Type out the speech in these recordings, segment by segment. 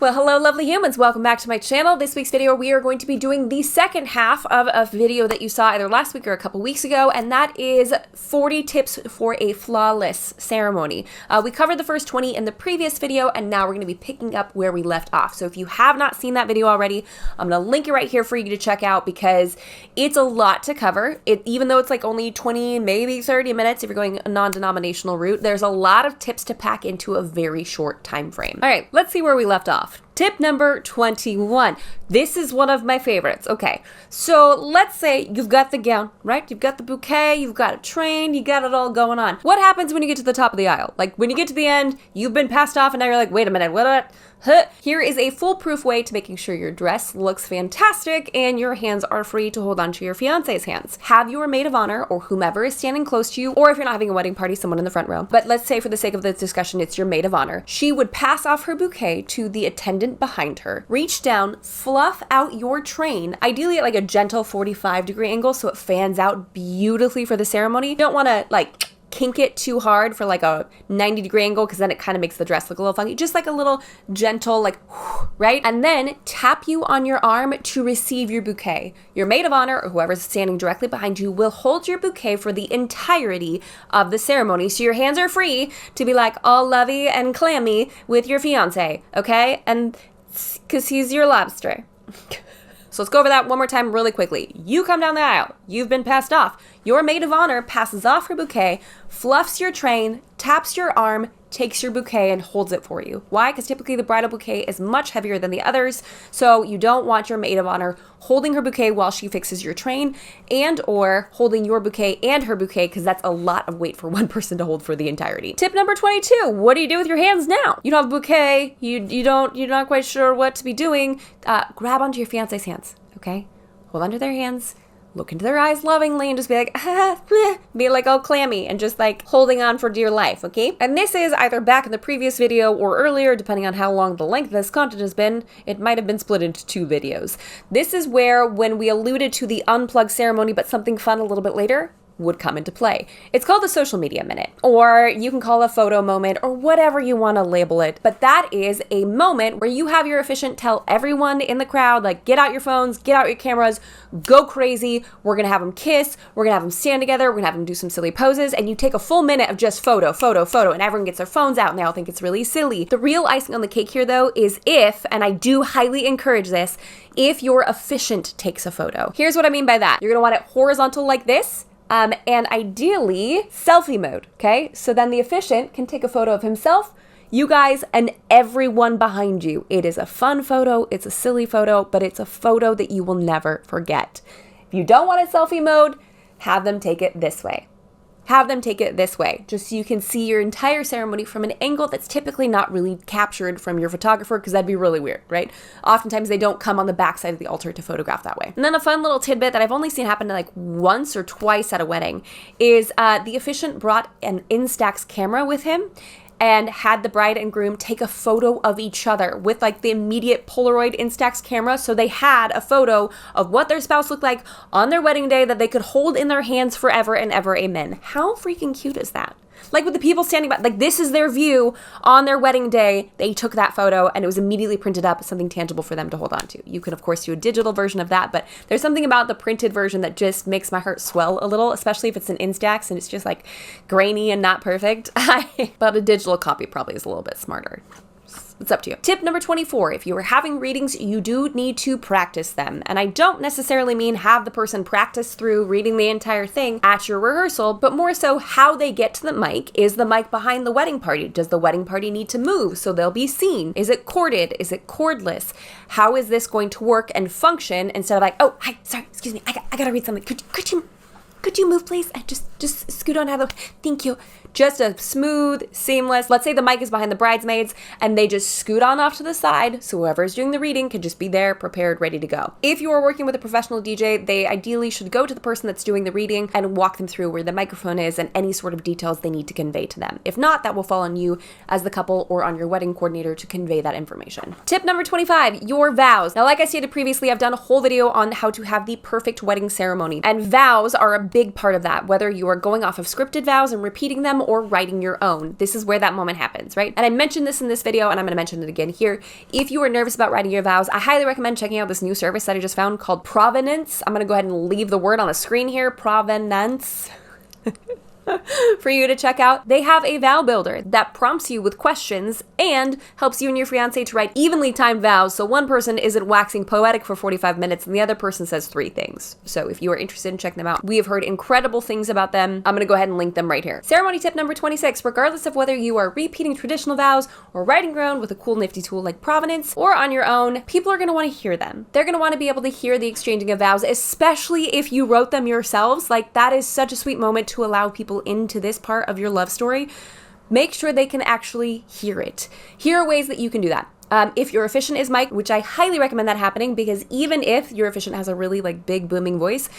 Well, hello lovely humans, welcome back to my channel. This week's video we are going to be doing the second half of a video that you saw either last week or a couple weeks ago, and that is 40 tips for a flawless ceremony. We covered the first 20 in the previous video, and now we're going to be picking up where we left off. So if you have not seen that video already, I'm going to link it right here for you to check out because it's a lot to cover. Even though it's like only 20, maybe 30 minutes if you're going a non-denominational route, there's a lot of tips to pack into a very short time frame. All right, let's see where we left off. Tip number 21. This is one of my favorites. Okay, so let's say you've got the gown, right? You've got the bouquet, you've got a train, you got it all going on. What happens when you get to the top of the aisle? Like when you get to the end, you've been passed off and now you're like, wait a minute, what? Here is a foolproof way to making sure your dress looks fantastic and your hands are free to hold on to your fiance's hands. Have your maid of honor or whomever is standing close to you, or if you're not having a wedding party, someone in the front row. But let's say for the sake of this discussion, it's your maid of honor. She would pass off her bouquet to the attendant behind her, reach down, fluff out your train, ideally at like a gentle 45-degree angle so it fans out beautifully for the ceremony. You don't want to like kink it too hard for like a 90-degree angle because then it kind of makes the dress look a little funky. Just like a little gentle like, right? And then tap you on your arm to receive your bouquet. Your maid of honor or whoever's standing directly behind you will hold your bouquet for the entirety of the ceremony. So your hands are free to be like all lovey and clammy with your fiance, okay? And because he's your lobster. So let's go over that one more time really quickly. You come down the aisle. You've been passed off. Your maid of honor passes off her bouquet, fluffs your train, taps your arm, takes your bouquet, and holds it for you. Why? Because typically the bridal bouquet is much heavier than the others, so you don't want your maid of honor holding her bouquet while she fixes your train and or holding your bouquet and her bouquet because that's a lot of weight for one person to hold for the entirety. Tip number 22, what do you do with your hands now? You don't have a bouquet, you're not quite sure what to be doing. Grab onto your fiance's hands, okay? Hold onto their hands, look into their eyes lovingly and just be like, be like all clammy and just like holding on for dear life, okay? And this is either back in the previous video or earlier, depending on how long the length of this content has been. It might have been split into two videos. This is where when we alluded to the unplug ceremony, but something fun a little bit later, would come into play. It's called the social media minute, or you can call a photo moment, or whatever you want to label it. But that is a moment where you have your officiant tell everyone in the crowd, like, get out your phones, get out your cameras, go crazy. We're going to have them kiss. We're going to have them stand together. We're going to have them do some silly poses. And you take a full minute of just photo, and everyone gets their phones out and they all think it's really silly. The real icing on the cake here, though, is if, and I do highly encourage this, if your officiant takes a photo. Here's what I mean by that. You're going to want it horizontal like this. And ideally, selfie mode, okay? So then the officiant can take a photo of himself, you guys, and everyone behind you. It is a fun photo, it's a silly photo, but it's a photo that you will never forget. If you don't want it selfie mode, have them take it this way. Have them take it this way, just so you can see your entire ceremony from an angle that's typically not really captured from your photographer, because that'd be really weird, right? Oftentimes they don't come on the backside of the altar to photograph that way. And then a fun little tidbit that I've only seen happen like once or twice at a wedding is the officiant brought an Instax camera with him and had the bride and groom take a photo of each other with like the immediate Polaroid Instax camera. So they had a photo of what their spouse looked like on their wedding day that they could hold in their hands forever and ever, amen. How freaking cute is that? Like with the people standing by, like this is their view on their wedding day. They took that photo and it was immediately printed up as something tangible for them to hold on to. You can of course do a digital version of that, but there's something about the printed version that just makes my heart swell a little, especially if it's an Instax and it's just like grainy and not perfect. But a digital copy probably is a little bit smarter. It's up to you. Tip number 24, if you are having readings, you do need to practice them. And I don't necessarily mean have the person practice through reading the entire thing at your rehearsal, but more so how they get to the mic. Is the mic behind the wedding party? Does the wedding party need to move so they'll be seen? Is it corded? Is it cordless? How is this going to work and function instead of like, oh, hi, sorry, excuse me, I gotta read something. Could you move, please? I just scoot on out of the, thank you. Just a smooth, seamless, let's say the mic is behind the bridesmaids and they just scoot on off to the side so whoever's doing the reading can just be there, prepared, ready to go. If you are working with a professional DJ, they ideally should go to the person that's doing the reading and walk them through where the microphone is and any sort of details they need to convey to them. If not, that will fall on you as the couple or on your wedding coordinator to convey that information. Tip number 25, your vows. Now, like I stated previously, I've done a whole video on how to have the perfect wedding ceremony, and vows are a big part of that, whether you are going off of scripted vows and repeating them or writing your own. This is where that moment happens, right? And I mentioned this in this video, and I'm going to mention it again here. If you are nervous about writing your vows, I highly recommend checking out this new service that I just found called Provenance. I'm going to go ahead and leave the word on the screen here, Provenance. For you to check out. They have a vow builder that prompts you with questions and helps you and your fiance to write evenly timed vows, so one person isn't waxing poetic for 45 minutes and the other person says 3 things. So if you are interested in checking them out, we have heard incredible things about them. I'm going to go ahead and link them right here. Ceremony tip number 26, regardless of whether you are repeating traditional vows or writing your own with a cool nifty tool like Provenance or on your own, people are going to want to hear them. They're going to want to be able to hear the exchanging of vows, especially if you wrote them yourselves. Like, that is such a sweet moment to allow people into this part of your love story. Make sure they can actually hear it. Here are ways that you can do that. If your officiant is mic'd, which I highly recommend that happening, because even if your officiant has a really like big booming voice,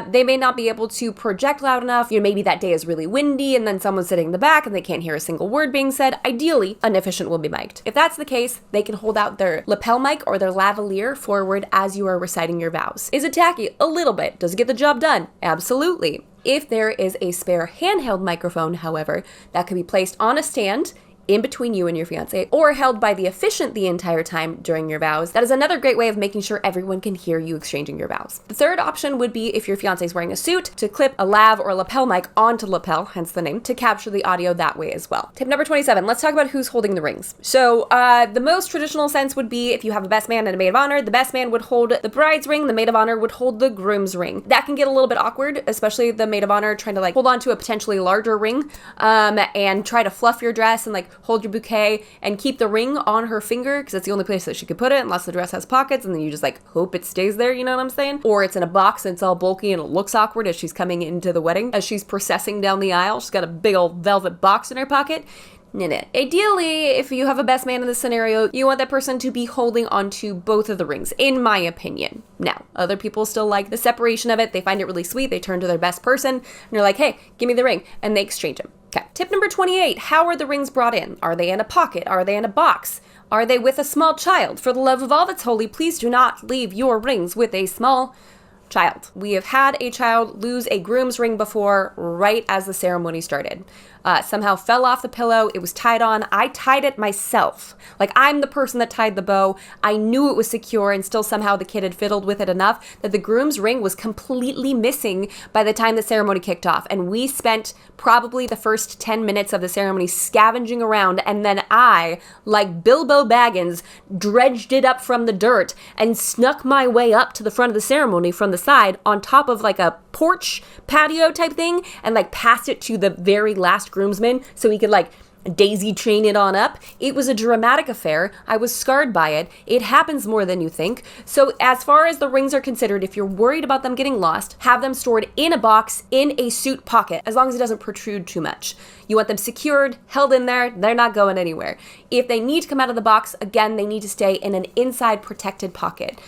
they may not be able to project loud enough. You know, maybe that day is really windy and then someone's sitting in the back and they can't hear a single word being said. Ideally, an officiant will be mic'd. If that's the case, they can hold out their lapel mic or their lavalier forward as you are reciting your vows. Is it tacky? A little bit. Does it get the job done? Absolutely. If there is a spare handheld microphone, however, that could be placed on a stand in between you and your fiance, or held by the officiant the entire time during your vows. That is another great way of making sure everyone can hear you exchanging your vows. The third option would be, if your fiance is wearing a suit, to clip a lav or lapel mic onto lapel, hence the name, to capture the audio that way as well. Tip number 27, let's talk about who's holding the rings. So the most traditional sense would be if you have a best man and a maid of honor, the best man would hold the bride's ring, the maid of honor would hold the groom's ring. That can get a little bit awkward, especially the maid of honor trying to like hold on to a potentially larger ring and try to fluff your dress and like hold your bouquet and keep the ring on her finger, because that's the only place that she could put it unless the dress has pockets, and then you just like hope it stays there, you know what I'm saying? Or it's in a box and it's all bulky and it looks awkward as she's coming into the wedding, as she's processing down the aisle. She's got a big old velvet box in her pocket. Nah. Ideally, if you have a best man in this scenario, you want that person to be holding onto both of the rings, in my opinion. Now, other people still like the separation of it. They find it really sweet. They turn to their best person and they're like, hey, give me the ring. And they exchange them. Okay. Tip number 28, how are the rings brought in? Are they in a pocket? Are they in a box? Are they with a small child? For the love of all that's holy, please do not leave your rings with a small child. We have had a child lose a groom's ring before, right as the ceremony started. Somehow fell off the pillow. It was tied on. I tied it myself. Like, I'm the person that tied the bow. I knew it was secure, and still somehow the kid had fiddled with it enough that the groom's ring was completely missing by the time the ceremony kicked off. And we spent probably the first 10 minutes of the ceremony scavenging around, and then I, like Bilbo Baggins, dredged it up from the dirt and snuck my way up to the front of the ceremony from the side on top of like a porch patio type thing, and like passed it to the very last groomsman so he could like daisy chain it on up. It was a dramatic affair. I was scarred by it. It happens more than you think. So as far as the rings are considered, if you're worried about them getting lost, have them stored in a box in a suit pocket, as long as it doesn't protrude too much. You want them secured, held in there. They're not going anywhere. If they need to come out of the box, again, they need to stay in an inside protected pocket.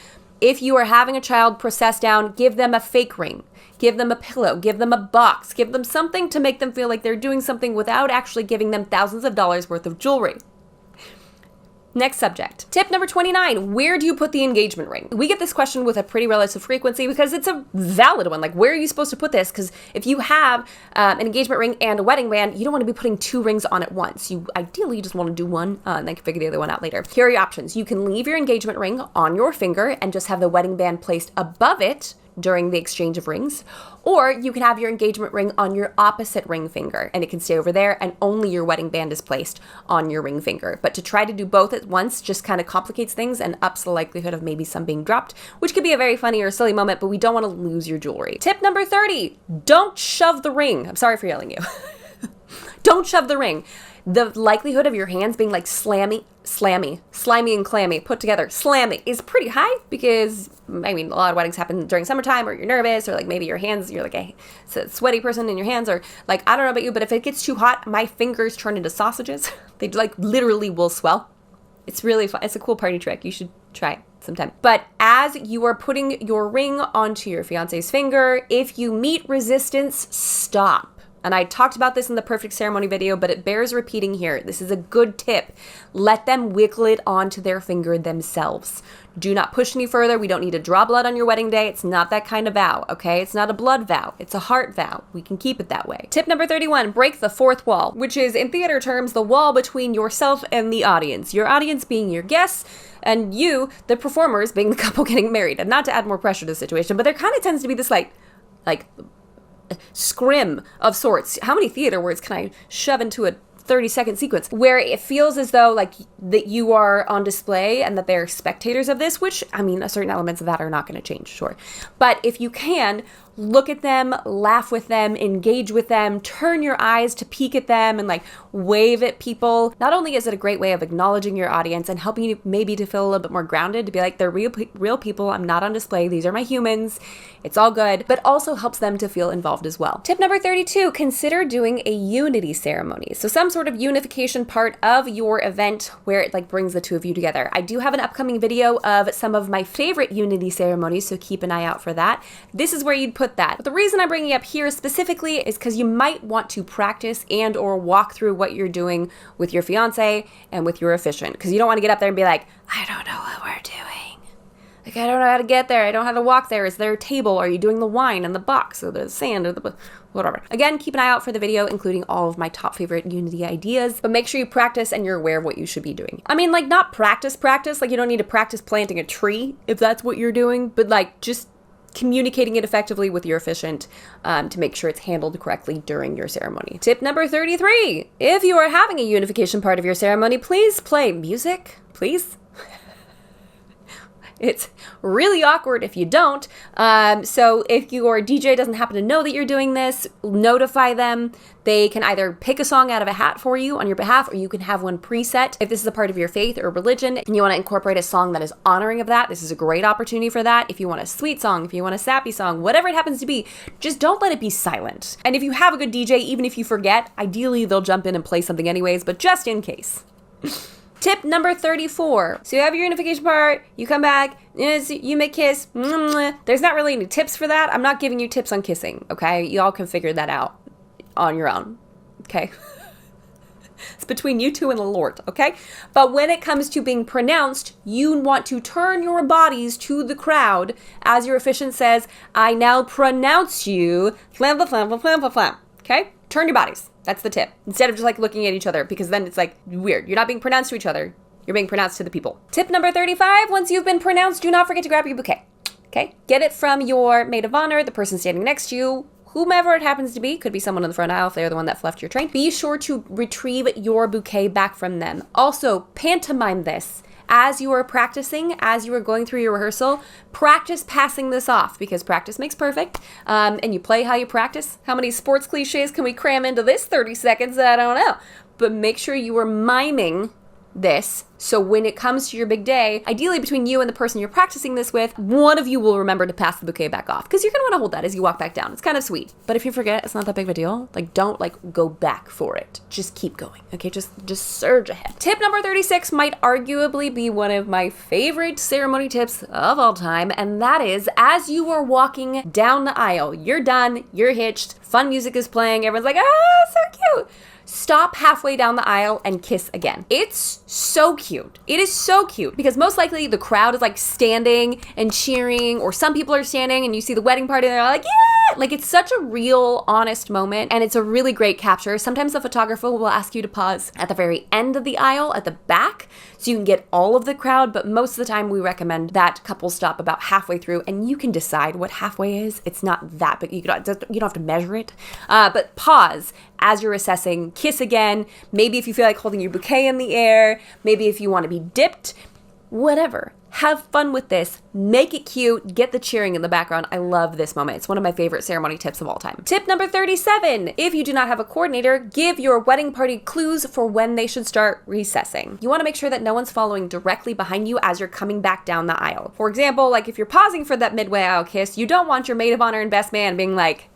If you are having a child process down, give them a fake ring. Give them a pillow, give them a box, give them something to make them feel like they're doing something without actually giving them thousands of dollars worth of jewelry. Next subject. Tip number 29, where do you put the engagement ring? We get this question with a pretty relative frequency because it's a valid one. Like, where are you supposed to put this? Because if you have an engagement ring and a wedding band, you don't want to be putting 2 rings on at once. You ideally just want to do one and then figure the other one out later. Here are your options. You can leave your engagement ring on your finger and just have the wedding band placed above it during the exchange of rings, or you can have your engagement ring on your opposite ring finger and it can stay over there and only your wedding band is placed on your ring finger. But to try to do both at once just kind of complicates things and ups the likelihood of maybe some being dropped, which could be a very funny or silly moment, but we don't want to lose your jewelry. Tip number 30, don't shove the ring. I'm sorry for yelling you. Don't shove the ring. The likelihood of your hands being like slimy and clammy put together, slammy, is pretty high because, I mean, a lot of weddings happen during summertime, or you're nervous, or like maybe your hands, you're like a sweaty person in your hands, or like, I don't know about you, but if it gets too hot, my fingers turn into sausages. They like literally will swell. It's really fun. It's a cool party trick. You should try it sometime. But as you are putting your ring onto your fiance's finger, if you meet resistance, stop. And I talked about this in the perfect ceremony video, but it bears repeating here. This is a good tip. Let them wiggle it onto their finger themselves. Do not push any further. We don't need to draw blood on your wedding day. It's not that kind of vow, okay? It's not a blood vow. It's a heart vow. We can keep it that way. Tip number 31, break the fourth wall, which is, in theater terms, the wall between yourself and the audience. Your audience being your guests, and you, the performers, being the couple getting married. And not to add more pressure to the situation, but there kind of tends to be this, like scrim of sorts. How many theater words can I shove into a 30-second sequence where it feels as though like that you are on display and that they're spectators of this, which, I mean, certain elements of that are not going to change, sure. But if you can, look at them, laugh with them, engage with them, turn your eyes to peek at them and like wave at people. Not only is it a great way of acknowledging your audience and helping you maybe to feel a little bit more grounded, to be like, they're real people, I'm not on display, these are my humans, it's all good, but also helps them to feel involved as well. Tip number 32, consider doing a unity ceremony. So some sort of unification part of your event where it like brings the two of you together. I do have an upcoming video of some of my favorite unity ceremonies, so keep an eye out for that. This is where you'd put that. But the reason I'm bringing it up here specifically is because you might want to practice and or walk through what you're doing with your fiance and with your officiant, because you don't want to get up there and be like, I don't know what we're doing. Like, I don't know how to get there. I don't know how to walk there. Is there a table? Are you doing the wine and the box or the sand or the whatever? Again, keep an eye out for the video, including all of my top favorite unity ideas, but make sure you practice and you're aware of what you should be doing. I mean, like, not practice, like you don't need to practice planting a tree if that's what you're doing, but like just communicating it effectively with your officiant to make sure it's handled correctly during your ceremony. Tip number 33, if you are having a unification part of your ceremony, please play music, please. It's really awkward if you don't. So if your DJ doesn't happen to know that you're doing this, notify them. They can either pick a song out of a hat for you on your behalf, or you can have one preset. If this is a part of your faith or religion and you want to incorporate a song that is honoring of that, this is a great opportunity for that. If you want a sweet song, if you want a sappy song, whatever it happens to be, just don't let it be silent. And if you have a good DJ, even if you forget, ideally they'll jump in and play something anyways, but just in case. Tip number 34. So you have your unification part, you come back, you may kiss. There's not really any tips for that. I'm not giving you tips on kissing, okay? You all can figure that out on your own, okay? It's between you two and the Lord, okay? But when it comes to being pronounced, you want to turn your bodies to the crowd as your officiant says, I now pronounce you, flam, flam, flam, flam, okay? Turn your bodies. That's the tip. Instead of just like looking at each other, because then it's like weird. You're not being pronounced to each other. You're being pronounced to the people. Tip number 35, once you've been pronounced, do not forget to grab your bouquet. Okay? Get it from your maid of honor, the person standing next to you, whomever it happens to be. Could be someone in the front aisle if they're the one that left your train. Be sure to retrieve your bouquet back from them. Also, pantomime this. As you are practicing, as you are going through your rehearsal, practice passing this off, because practice makes perfect, and you play how you practice. How many sports cliches can we cram into this 30 seconds? I don't know. But make sure you are miming this, so when it comes to your big day, ideally between you and the person you're practicing this with, one of you will remember to pass the bouquet back off, because you're going to want to hold that as you walk back down. It's kind of sweet. But if you forget, it's not that big of a deal. Like, don't like go back for it. Just keep going. Okay, just surge ahead. Tip number 36 might arguably be one of my favorite ceremony tips of all time, and that is, as you are walking down the aisle, you're done, you're hitched, fun music is playing, everyone's like, ah, so cute. Stop halfway down the aisle and kiss again. It's so cute. It is so cute, because most likely the crowd is like standing and cheering, or some people are standing and you see the wedding party and they're like, yeah! Like, it's such a real, honest moment, and it's a really great capture. Sometimes the photographer will ask you to pause at the very end of the aisle at the back so you can get all of the crowd, but most of the time we recommend that couples stop about halfway through, and you can decide what halfway is. It's not that big. You don't have to measure it, but pause as you're assessing, kiss again, maybe if you feel like holding your bouquet in the air, maybe if you want to be dipped, whatever. Have fun with this. Make it cute. Get the cheering in the background. I love this moment. It's one of my favorite ceremony tips of all time. Tip number 37. If you do not have a coordinator, give your wedding party clues for when they should start recessing. You want to make sure that no one's following directly behind you as you're coming back down the aisle. For example, like if you're pausing for that midway aisle kiss, you don't want your maid of honor and best man being like,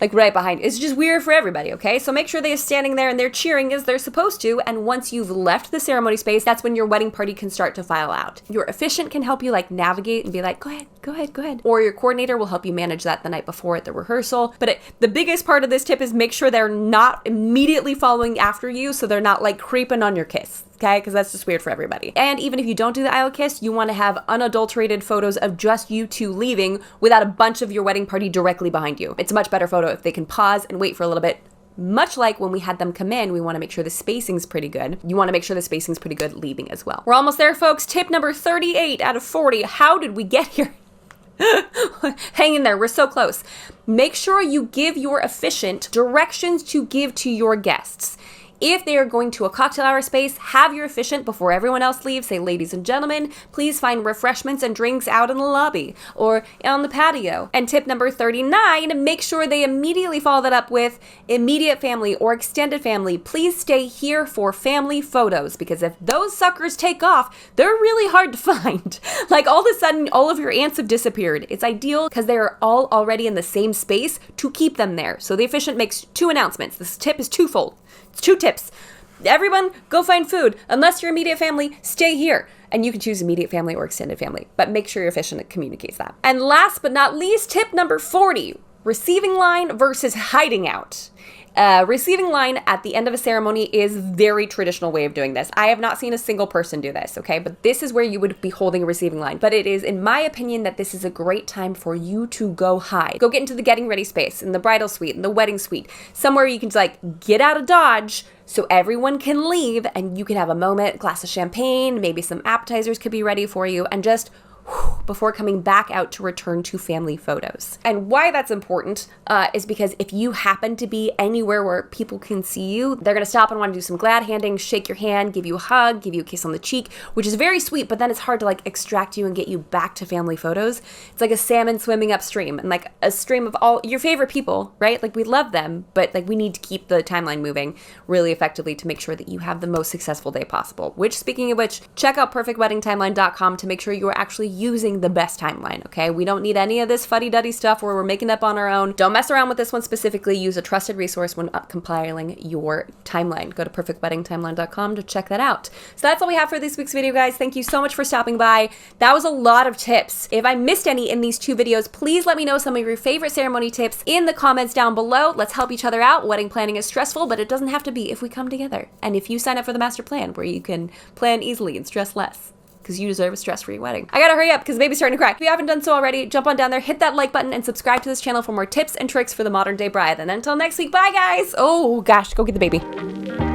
like right behind you. It's just weird for everybody, okay? So make sure they're standing there and they're cheering as they're supposed to. And once you've left the ceremony space, that's when your wedding party can start to file out. Your officiant can help you like navigate and be like, go ahead, go ahead, go ahead. Or your coordinator will help you manage that the night before at the rehearsal. But the biggest part of this tip is make sure they're not immediately following after you, so they're not like creeping on your kiss. Okay, because that's just weird for everybody. And even if you don't do the aisle kiss, you want to have unadulterated photos of just you two leaving without a bunch of your wedding party directly behind you. It's a much better photo if they can pause and wait for a little bit. Much like when we had them come in, we want to make sure the spacing's pretty good. You want to make sure the spacing's pretty good leaving as well. We're almost there, folks. Tip number 38 out of 40. How did we get here? Hang in there, we're so close. Make sure you give your officiant directions to give to your guests. If they are going to a cocktail hour space, have your officiant, before everyone else leaves, say, ladies and gentlemen, please find refreshments and drinks out in the lobby or on the patio. And tip number 39, make sure they immediately follow that up with immediate family or extended family. Please stay here for family photos, because if those suckers take off, they're really hard to find. Like all of a sudden, all of your aunts have disappeared. It's ideal because they are all already in the same space to keep them there. So the officiant makes 2 announcements. This tip is twofold. It's 2 tips. Everyone, go find food. Unless your immediate family, stay here. And you can choose immediate family or extended family, but make sure your officiant communicates that. And last but not least, tip number 40, receiving line versus hiding out. Receiving line at the end of a ceremony is very traditional way of doing this. I have not seen a single person do this, okay? But this is where you would be holding a receiving line. But it is, in my opinion, that this is a great time for you to go hide. Go get into the getting ready space, in the bridal suite, in the wedding suite, somewhere you can just like get out of Dodge so everyone can leave and you can have a moment, a glass of champagne, maybe some appetizers could be ready for you, and just before coming back out to return to family photos. And why that's important is because if you happen to be anywhere where people can see you, they're gonna stop and want to do some glad handing, shake your hand, give you a hug, give you a kiss on the cheek, which is very sweet, but then it's hard to like extract you and get you back to family photos. It's like a salmon swimming upstream and like a stream of all your favorite people, right? Like we love them, but like we need to keep the timeline moving really effectively to make sure that you have the most successful day possible. Which, speaking of which, check out perfectweddingtimeline.com to make sure you are actually using the best timeline, okay? We don't need any of this fuddy-duddy stuff where we're making up on our own. Don't mess around with this one specifically. Use a trusted resource when compiling your timeline. Go to perfectweddingtimeline.com to check that out. So that's all we have for this week's video, guys. Thank you so much for stopping by. That was a lot of tips. If I missed any in these 2 videos, please let me know some of your favorite ceremony tips in the comments down below. Let's help each other out. Wedding planning is stressful, but it doesn't have to be if we come together. And if you sign up for the master plan where you can plan easily and stress less, because you deserve a stress-free wedding. I gotta hurry up because the baby's starting to cry. If you haven't done so already, jump on down there, hit that like button, and subscribe to this channel for more tips and tricks for the modern day bride. And until next week, bye guys! Oh gosh, go get the baby.